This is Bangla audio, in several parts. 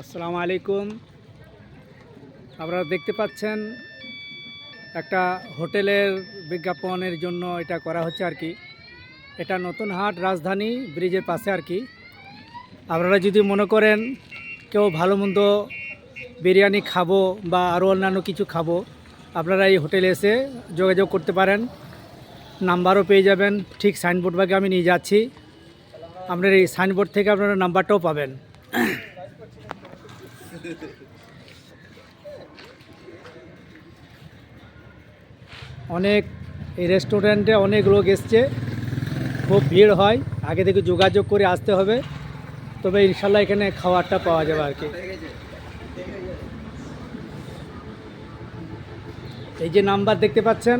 আসসালামু আলাইকুম। আপনারা দেখতে পাচ্ছেন একটা হোটেলের বিজ্ঞাপনের জন্য এটা করা হচ্ছে আর কি। এটা নতুন হাট রাজধানী ব্রিজের পাশে আর কি। আপনারা যদি মনে করেন কেউ ভালো মন্দ বিরিয়ানি খাবো বা আরও অন্যান্য কিছু খাবো, আপনারা এই হোটেলে এসে যোগাযোগ করতে পারেন। নাম্বারও পেয়ে যাবেন। ঠিক সাইনবোর্ড বাগে আমি নিয়ে যাচ্ছি, আপনার এই সাইনবোর্ড থেকে আপনারা নাম্বারটাও পাবেন। অনেক এই রেস্টুরেন্টে অনেক লোক এসছে, খুব ভিড় হয়, আগে থেকে যোগাযোগ করে আসতে হবে, তবে ইনশাল্লাহ এখানে খাবারটা পাওয়া যাবে আর কি। এই যে নাম্বার দেখতে পাচ্ছেন,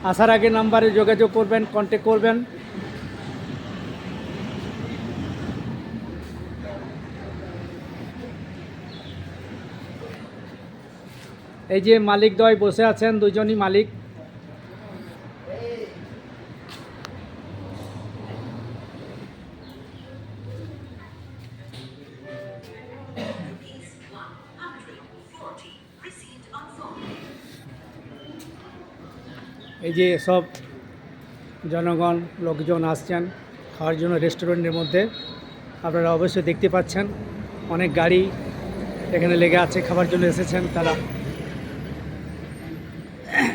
আসার আগে নাম্বারে যোগাযোগ করবেন, কন্ট্যাক্ট করবেন। এই যে মালিক দ্বয় বসে আছেন, দুজনই মালিক। এই যে সব জনগণ লোকজন আসছেন খাওয়ার জন্য রেস্টুরেন্টের মধ্যে। আপনারা অবশ্যই দেখতে পাচ্ছেন অনেক গাড়ি এখানে লেগে আছে, খাবার জন্য এসেছেন তারা।